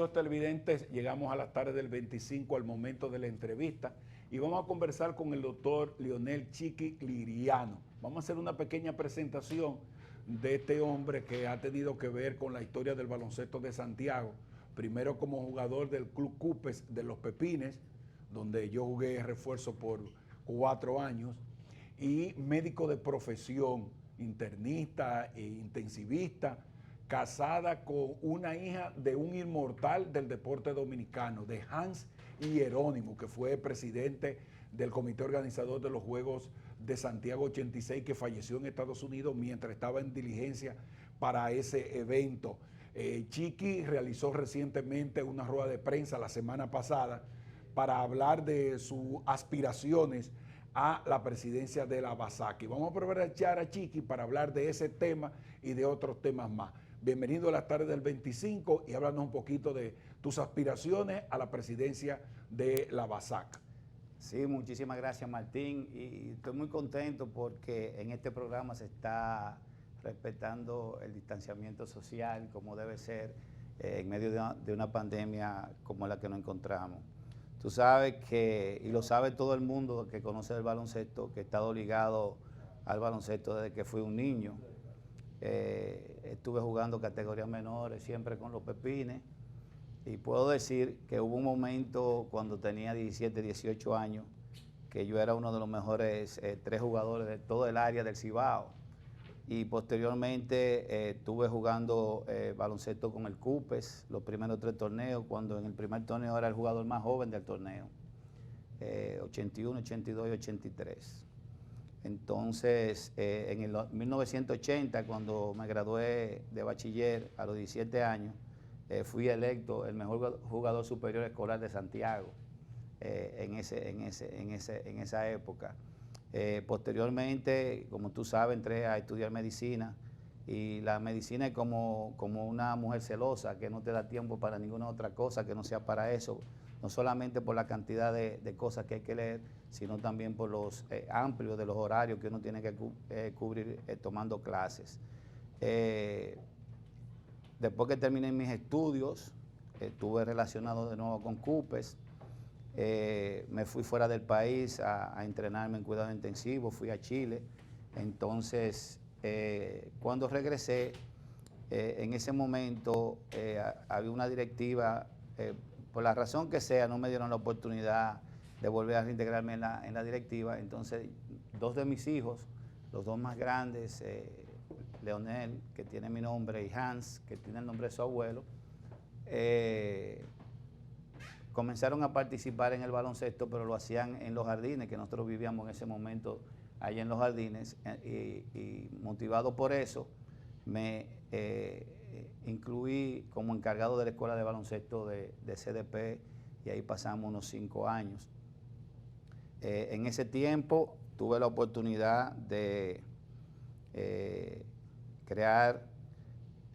amigos televidentes, llegamos a la tarde del 25 al momento de la entrevista y vamos a conversar con el doctor Lionel Chiqui Liriano. Vamos a hacer una pequeña presentación de este hombre que ha tenido que ver con la historia del baloncesto de Santiago, primero como jugador del Club Cupes de Los Pepines, donde yo jugué refuerzo por 4 años, y médico de profesión, internista e intensivista, casada con una hija de un inmortal del deporte dominicano, de Hans Hierónimo, que fue presidente del comité organizador de los Juegos de Santiago 86, que falleció en Estados Unidos mientras estaba en diligencia para ese evento. Chiqui realizó recientemente una rueda de prensa la semana pasada para hablar de sus aspiraciones a la presidencia de la BASAC. Y vamos a aprovechar a Chiqui para hablar de ese tema y de otros temas más. Bienvenido a la tarde del 25 y háblanos un poquito de tus aspiraciones a la presidencia de la BASAC. Sí, muchísimas gracias, Martín, y estoy muy contento porque en este programa se está respetando el distanciamiento social como debe ser en medio de una pandemia como la que nos encontramos. Tú sabes que, y lo sabe todo el mundo que conoce el baloncesto, que he estado ligado al baloncesto desde que fui un niño. Estuve jugando categorías menores, siempre con los Pepines, y puedo decir que hubo un momento cuando tenía 17, 18 años, que yo era uno de los mejores 3 jugadores de todo el área del Cibao, y posteriormente estuve jugando baloncesto con el Cupes, los primeros 3 torneos, cuando en el primer torneo era el jugador más joven del torneo, 81, 82 y 83. Entonces, en el 1980, cuando me gradué de bachiller a los 17 años, fui electo el mejor jugador superior escolar de Santiago en esa época. Posteriormente, como tú sabes, entré a estudiar medicina, y la medicina es como una mujer celosa que no te da tiempo para ninguna otra cosa que no sea para eso, no solamente por la cantidad de cosas que hay que leer, sino también por los amplios de los horarios que uno tiene que cubrir tomando clases. Después que terminé mis estudios, estuve relacionado de nuevo con Cupes. Me fui fuera del país a entrenarme en cuidado intensivo, fui a Chile. Entonces, cuando regresé, en ese momento había una directiva, por la razón que sea, no me dieron la oportunidad de volver a reintegrarme en la directiva. Entonces, 2 de mis hijos, los 2 más grandes, Leonel, que tiene mi nombre, y Hans, que tiene el nombre de su abuelo, comenzaron a participar en el baloncesto, pero lo hacían en los jardines, que nosotros vivíamos en ese momento allá en los jardines, y motivado por eso, me incluí como encargado de la escuela de baloncesto de CDP, y ahí pasamos unos 5 años. En ese tiempo tuve la oportunidad de crear,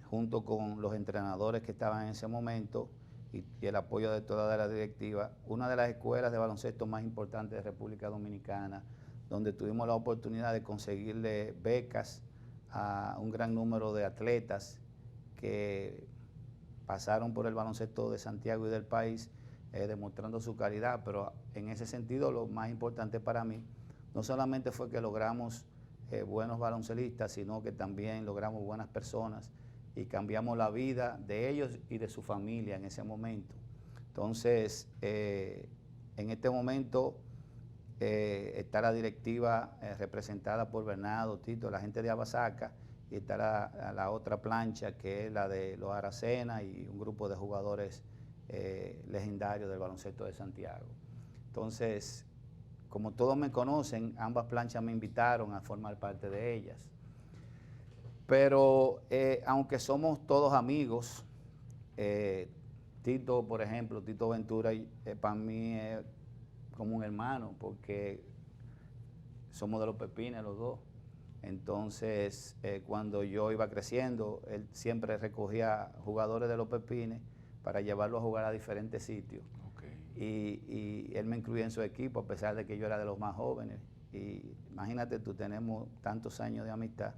junto con los entrenadores que estaban en ese momento y el apoyo de toda la directiva, una de las escuelas de baloncesto más importantes de República Dominicana, donde tuvimos la oportunidad de conseguirle becas a un gran número de atletas que pasaron por el baloncesto de Santiago y del país, demostrando su calidad. Pero en ese sentido, lo más importante para mí no solamente fue que logramos buenos baloncelistas, sino que también logramos buenas personas y cambiamos la vida de ellos y de su familia en ese momento. Entonces, en este momento está la directiva representada por Bernardo, Tito, la gente de Abasaca, y está la otra plancha, que es la de los Aracena, y un grupo de jugadores legendarios del baloncesto de Santiago. Entonces, como todos me conocen, ambas planchas me invitaron a formar parte de ellas. Pero aunque somos todos amigos, Tito, por ejemplo, Tito Ventura, para mí es como un hermano, porque somos de los Pepines los 2. Entonces, cuando yo iba creciendo, él siempre recogía jugadores de los Pepines para llevarlos a jugar a diferentes sitios. Okay. Y él me incluía en su equipo, a pesar de que yo era de los más jóvenes. Y imagínate tú, tenemos tantos años de amistad.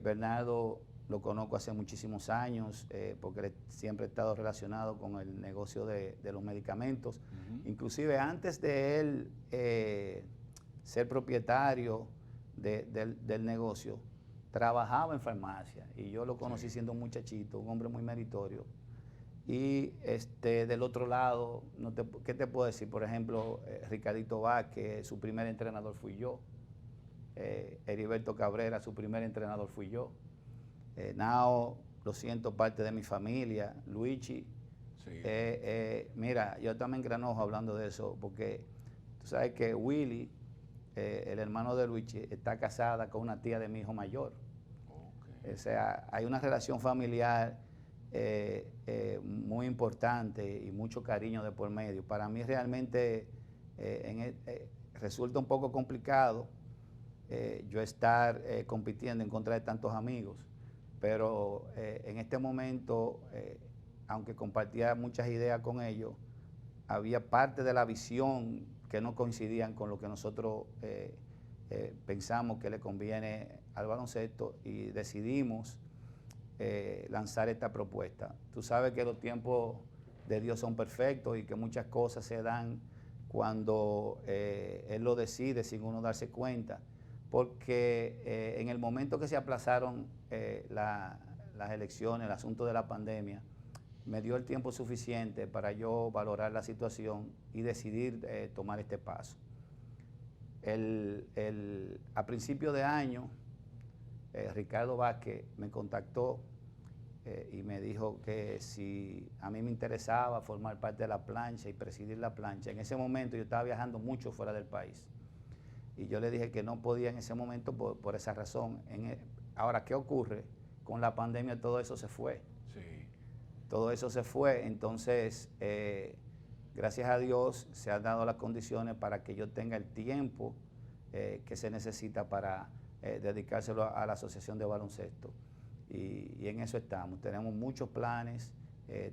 Bernardo lo conozco hace muchísimos años, porque siempre he estado relacionado con el negocio de los medicamentos. Inclusive antes de él ser propietario del negocio, trabajaba en farmacia y yo lo conocí siendo un muchachito, un hombre muy meritorio. Y del otro lado, ¿qué te puedo decir? Por ejemplo, Ricardito Vázquez, su primer entrenador fui yo. Heriberto Cabrera, su primer entrenador fui yo. Nao, lo siento, parte de mi familia. Luigi. Sí. Mira, yo también Granojo hablando de eso, porque tú sabes que Willy, el hermano de Luigi, está casada con una tía de mi hijo mayor. Okay. O sea, hay una relación familiar muy importante y mucho cariño de por medio. Para mí realmente resulta un poco complicado yo estar compitiendo en contra de tantos amigos, pero en este momento, aunque compartía muchas ideas con ellos, había parte de la visión que no coincidían con lo que nosotros pensamos que le conviene al baloncesto y decidimos lanzar esta propuesta. Tú sabes que los tiempos de Dios son perfectos y que muchas cosas se dan cuando Él lo decide sin uno darse cuenta, porque en el momento que se aplazaron las elecciones, el asunto de la pandemia, me dio el tiempo suficiente para yo valorar la situación y decidir tomar este paso. A principio de año, Ricardo Vázquez me contactó y me dijo que si a mí me interesaba formar parte de la plancha y presidir la plancha. En ese momento yo estaba viajando mucho fuera del país y yo le dije que no podía en ese momento por esa razón. Ahora, ¿qué ocurre? Con la pandemia todo eso se fue. Sí. Todo eso se fue, entonces gracias a Dios se han dado las condiciones para que yo tenga el tiempo que se necesita para dedicárselo a la Asociación de Baloncesto. Y en eso estamos. Tenemos muchos planes,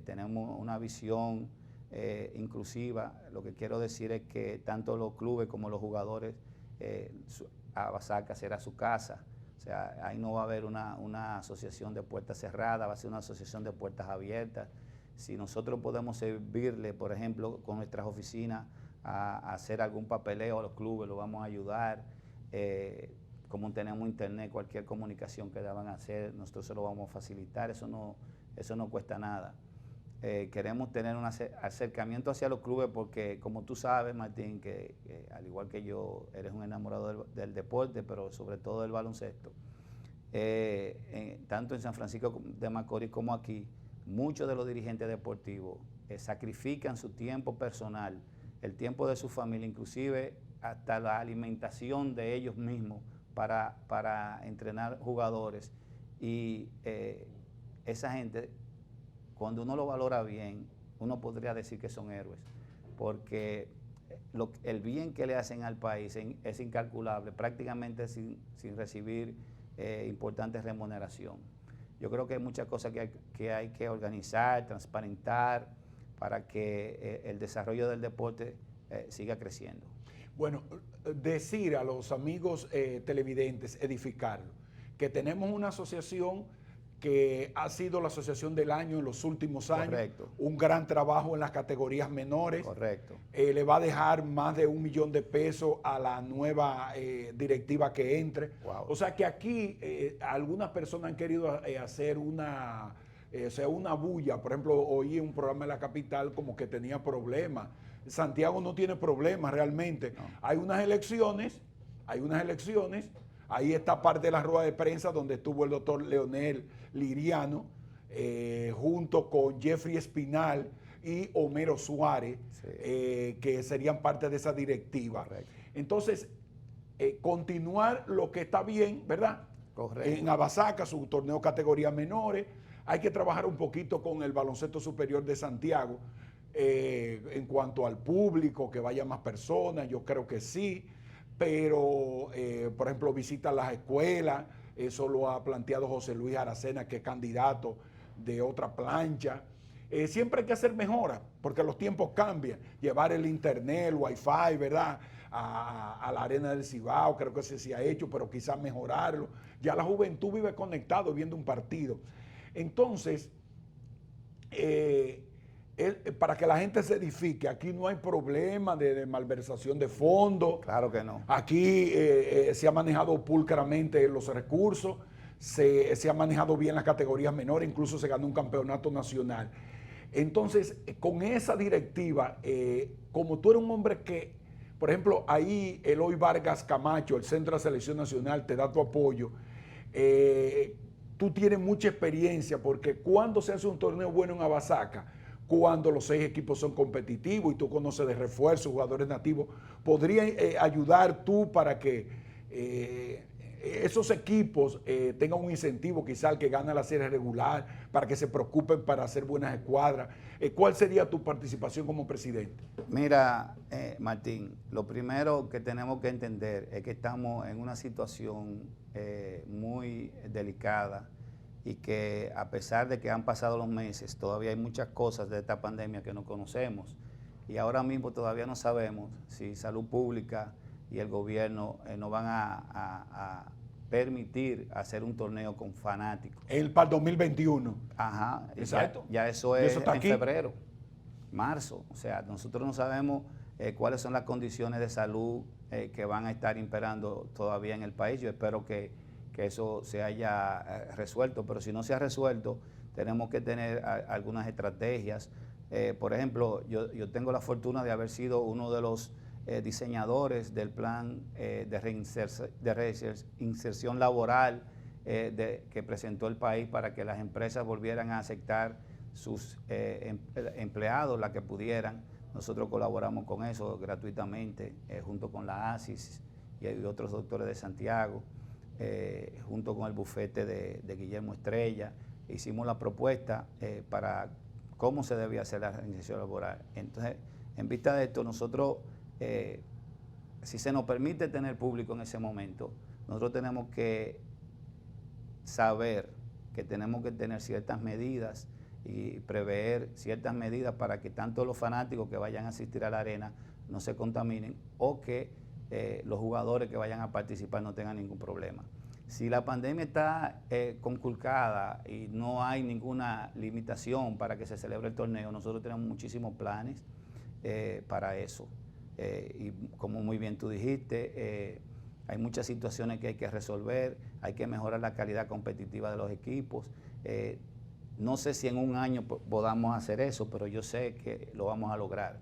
tenemos una visión inclusiva. Lo que quiero decir es que tanto los clubes como los jugadores, Abasaca será su casa. O sea, ahí no va a haber una asociación de puertas cerradas, va a ser una asociación de puertas abiertas. Si nosotros podemos servirle, por ejemplo, con nuestras oficinas a hacer algún papeleo a los clubes, lo vamos a ayudar. Como tenemos internet, cualquier comunicación que deban hacer, nosotros se lo vamos a facilitar, eso no cuesta nada. Queremos tener un acercamiento hacia los clubes porque, como tú sabes, Martín, que al igual que yo, eres un enamorado del deporte, pero sobre todo del baloncesto. Tanto en San Francisco de Macorís como aquí, muchos de los dirigentes deportivos sacrifican su tiempo personal, el tiempo de su familia, inclusive hasta la alimentación de ellos mismos para entrenar jugadores. Y esa gente, cuando uno lo valora bien, uno podría decir que son héroes, porque el bien que le hacen al país es incalculable, prácticamente sin recibir importante remuneración. Yo creo que hay muchas cosas que hay que organizar, transparentar, para que el desarrollo del deporte siga creciendo. Bueno, decir a los amigos televidentes, edificarlo, que tenemos una asociación que ha sido la asociación del año en los últimos años. Correcto. Un gran trabajo en las categorías menores. Correcto. Le va a dejar más de $1 millón a la nueva directiva que entre. Wow. O sea que aquí algunas personas han querido hacer una bulla. Por ejemplo, oí un programa en la capital como que tenía problemas. Santiago no tiene problemas realmente. No. Hay unas elecciones, ahí está parte de la rueda de prensa donde estuvo el doctor Leonel Liriano, junto con Jeffrey Espinal y Homero Suárez, sí, que serían parte de esa directiva. Correcto. Entonces, continuar lo que está bien, ¿verdad? Correcto. En Abasaca, su torneo categoría menores. Hay que trabajar un poquito con el baloncesto superior de Santiago. En cuanto al público, que vaya más personas, yo creo que sí, pero por ejemplo visita las escuelas, eso lo ha planteado José Luis Aracena, que es candidato de otra plancha. Siempre hay que hacer mejoras, porque los tiempos cambian, llevar el internet, el wifi, ¿verdad? a la arena del Cibao, creo que se ha hecho, pero quizás mejorarlo. Ya la juventud vive conectado viendo un partido. Entonces, para que la gente se edifique, aquí no hay problema de malversación de fondos. Claro que no. Aquí se ha manejado pulcramente los recursos, se ha manejado bien las categorías menores, incluso se ganó un campeonato nacional. Entonces, con esa directiva, como tú eres un hombre que, por ejemplo, ahí Eloy Vargas Camacho, el Centro de Selección Nacional, te da tu apoyo, tú tienes mucha experiencia, porque cuando se hace un torneo bueno en Abasaca, cuando los 6 equipos son competitivos y tú conoces de refuerzo, jugadores nativos, podría ayudar tú para que esos equipos tengan un incentivo, quizá el que gana la serie regular, para que se preocupen para hacer buenas escuadras. ¿Cuál sería tu participación como presidente? Mira, Martín, lo primero que tenemos que entender es que estamos en una situación muy delicada y que a pesar de que han pasado los meses, todavía hay muchas cosas de esta pandemia que no conocemos y ahora mismo todavía no sabemos si Salud Pública y el gobierno nos van a permitir hacer un torneo con fanáticos. Para el 2021. Ajá, exacto. Ya eso es en aquí? febrero, marzo. O sea, nosotros no sabemos cuáles son las condiciones de salud que van a estar imperando todavía en el país. Yo espero que eso se haya resuelto, pero si no se ha resuelto, tenemos que tener algunas estrategias. Por ejemplo, yo tengo la fortuna de haber sido uno de los diseñadores del plan de reinserción laboral que presentó el país para que las empresas volvieran a aceptar sus empleados, las que pudieran. Nosotros colaboramos con eso gratuitamente, junto con la ASIS y otros doctores de Santiago. Junto con el bufete de Guillermo Estrella, hicimos la propuesta para cómo se debía hacer la reinserción laboral. Entonces, en vista de esto, nosotros, si se nos permite tener público en ese momento, nosotros tenemos que saber que tenemos que tener ciertas medidas y prever ciertas medidas para que tanto los fanáticos que vayan a asistir a la arena no se contaminen o que los jugadores que vayan a participar no tengan ningún problema. Si la pandemia está conculcada y no hay ninguna limitación para que se celebre el torneo, nosotros tenemos muchísimos planes para eso. Y como muy bien tú dijiste, hay muchas situaciones que hay que resolver, hay que mejorar la calidad competitiva de los equipos. No sé si en un año podamos hacer eso, pero yo sé que lo vamos a lograr.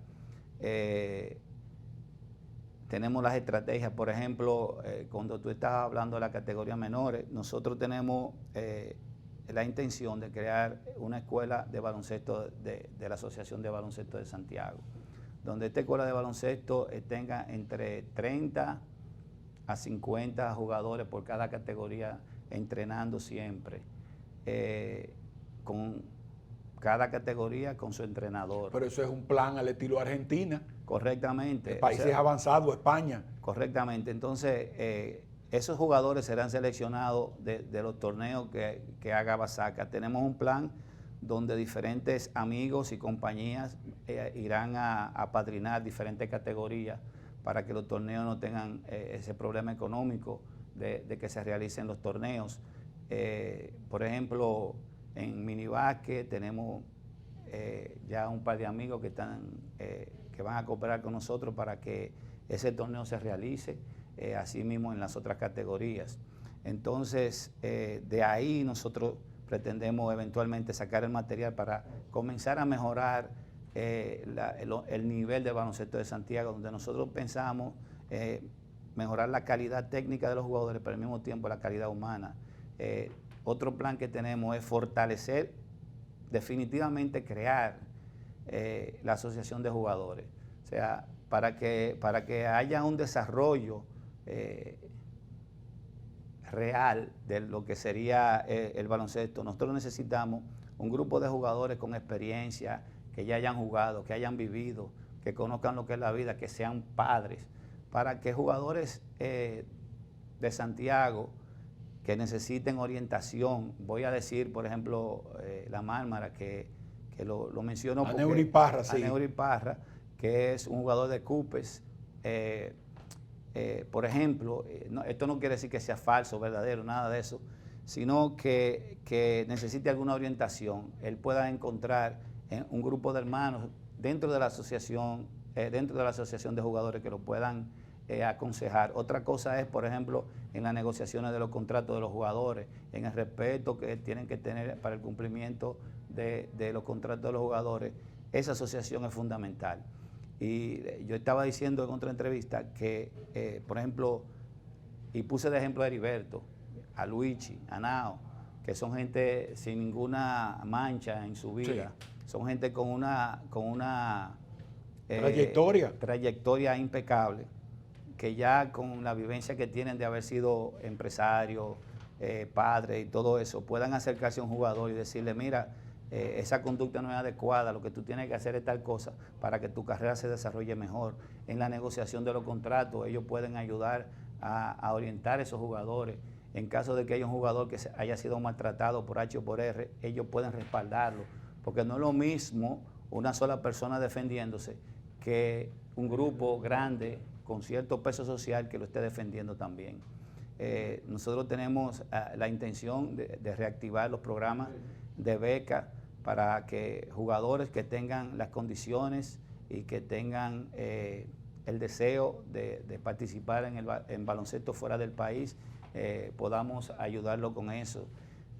Tenemos las estrategias, por ejemplo, cuando tú estás hablando de la categoría menores, nosotros tenemos la intención de crear una escuela de baloncesto de la Asociación de Baloncesto de Santiago, donde esta escuela de baloncesto tenga entre 30 a 50 jugadores por cada categoría entrenando siempre, con cada categoría con su entrenador. Pero eso es un plan al estilo Argentina. Correctamente. Países avanzados, España. Correctamente. Entonces, esos jugadores serán seleccionados de los torneos que haga Abasaca. Tenemos un plan donde diferentes amigos y compañías irán a apadrinar diferentes categorías para que los torneos no tengan ese problema económico de que se realicen los torneos. Por ejemplo, en minibásquet tenemos ya un par de amigos que van a cooperar con nosotros para que ese torneo se realice, así mismo en las otras categorías. Entonces, de ahí nosotros pretendemos eventualmente sacar el material para comenzar a mejorar el nivel de baloncesto de Santiago, donde nosotros pensamos mejorar la calidad técnica de los jugadores, pero al mismo tiempo la calidad humana. Otro plan que tenemos es fortalecer, definitivamente crear la asociación de jugadores. O sea, para que haya un desarrollo real de lo que sería el baloncesto, nosotros necesitamos un grupo de jugadores con experiencia, que ya hayan jugado, que hayan vivido, que conozcan lo que es la vida, que sean padres, para que jugadores de Santiago que necesiten orientación, voy a decir, por ejemplo, la Mármara, que lo menciono porque... Aneuri Parra, sí. Aneuri Parra, que es un jugador de Cupes, por ejemplo, esto no quiere decir que sea falso, verdadero, nada de eso, sino que necesite alguna orientación, él pueda encontrar un grupo de hermanos dentro de la asociación de jugadores que lo puedan aconsejar. Otra cosa es, por ejemplo, en las negociaciones de los contratos de los jugadores, en el respeto que tienen que tener para el cumplimiento de los contratos de los jugadores. Esa asociación es fundamental. Y yo estaba diciendo en otra entrevista que, por ejemplo, y puse de ejemplo a Heriberto, a Luigi, a Nao, que son gente sin ninguna mancha en su vida, sí. Son gente con una trayectoria impecable, que ya con la vivencia que tienen de haber sido empresarios, padres y todo eso, puedan acercarse a un jugador y decirle, mira, esa conducta no es adecuada, lo que tú tienes que hacer es tal cosa para que tu carrera se desarrolle mejor. En la negociación de los contratos, ellos pueden ayudar a orientar a esos jugadores. En caso de que haya un jugador que haya sido maltratado por H o por R, ellos pueden respaldarlo, porque no es lo mismo una sola persona defendiéndose que un grupo grande con cierto peso social que lo esté defendiendo también. Nosotros tenemos la intención de reactivar los programas de beca para que jugadores que tengan las condiciones y que tengan el deseo de participar en baloncesto fuera del país, podamos ayudarlo con eso.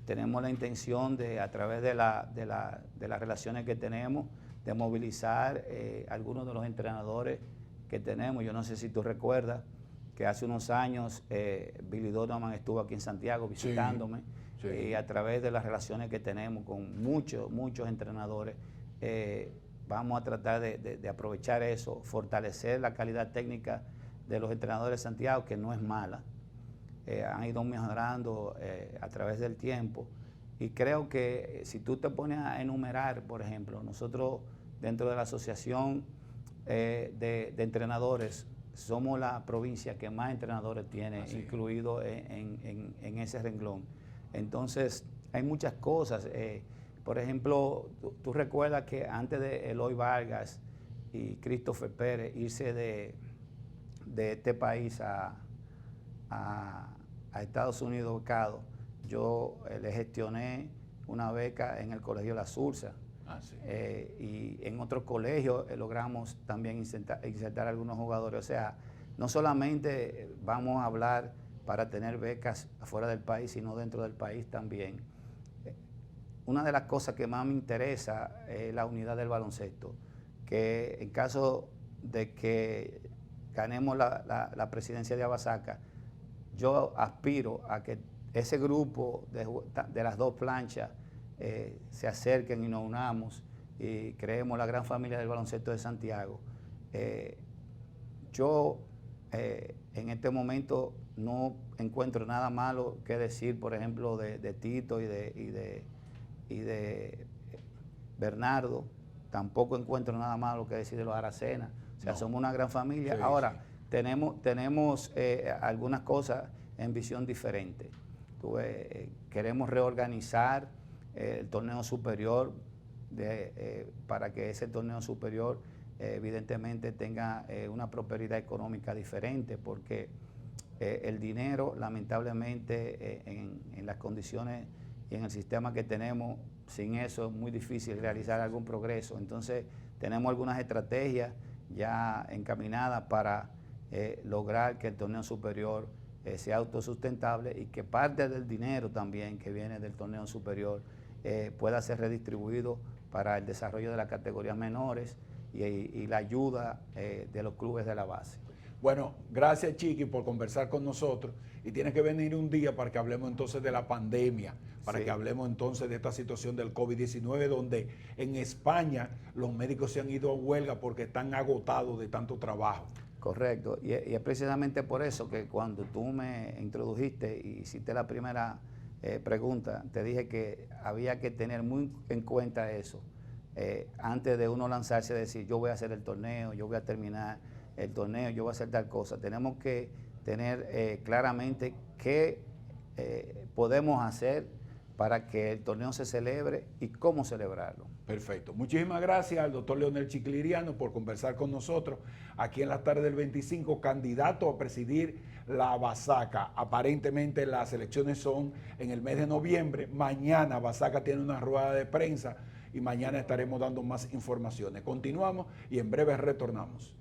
Tenemos la intención de, a través de las relaciones que tenemos, de movilizar algunos de los entrenadores que tenemos. Yo no sé si tú recuerdas que hace unos años Billy Donovan estuvo aquí en Santiago visitándome, sí. Y a través de las relaciones que tenemos con muchos entrenadores, vamos a tratar de aprovechar eso, fortalecer la calidad técnica de los entrenadores de Santiago, que no es mala. Han ido mejorando a través del tiempo, y creo que si tú te pones a enumerar, por ejemplo, nosotros dentro de la asociación de entrenadores somos la provincia que más entrenadores tiene incluido en ese renglón. Entonces hay muchas cosas, por ejemplo, tú recuerdas que antes de Eloy Vargas y Christopher Pérez irse de este país a Estados Unidos becados, yo le gestioné una beca en el Colegio La Sursa. Y en otros colegios logramos también insertar algunos jugadores. O sea, no solamente vamos a hablar para tener becas afuera del país, sino dentro del país también. Una de las cosas que más me interesa es la unidad del baloncesto, que en caso de que ganemos la presidencia de Abasaca, yo aspiro a que ese grupo de las dos planchas se acerquen y nos unamos y creemos la gran familia del baloncesto de Santiago. Yo en este momento no encuentro nada malo que decir, por ejemplo, de Tito y de Bernardo. Tampoco encuentro nada malo que decir de los Aracena. O sea, somos una gran familia. Sí, ahora, sí. Tenemos algunas cosas en visión diferente. Queremos reorganizar el torneo superior para que ese torneo superior evidentemente tenga una prosperidad económica diferente, porque el dinero, lamentablemente, en las condiciones y en el sistema que tenemos, sin eso es muy difícil realizar algún progreso. Entonces tenemos algunas estrategias ya encaminadas para lograr que el torneo superior sea autosustentable y que parte del dinero también que viene del torneo superior pueda ser redistribuido para el desarrollo de las categorías menores y la ayuda de los clubes de la base. Bueno, gracias Chiqui por conversar con nosotros, y tienes que venir un día para que hablemos entonces de la pandemia, para que hablemos entonces de esta situación del COVID-19, donde en España los médicos se han ido a huelga porque están agotados de tanto trabajo. Correcto, y es precisamente por eso que cuando tú me introdujiste y hiciste la primera pregunta, te dije que había que tener muy en cuenta eso, antes de uno lanzarse a decir yo voy a hacer el torneo, yo voy a terminar el torneo, yo voy a hacer tal cosa. Tenemos que tener claramente qué podemos hacer para que el torneo se celebre y cómo celebrarlo. Perfecto. Muchísimas gracias al doctor Leonel Chiqui Liriano por conversar con nosotros aquí en las tardes del 25, candidato a presidir la Basaca. Aparentemente las elecciones son en el mes de noviembre. Mañana Basaca tiene una rueda de prensa y mañana estaremos dando más informaciones. Continuamos y en breve retornamos.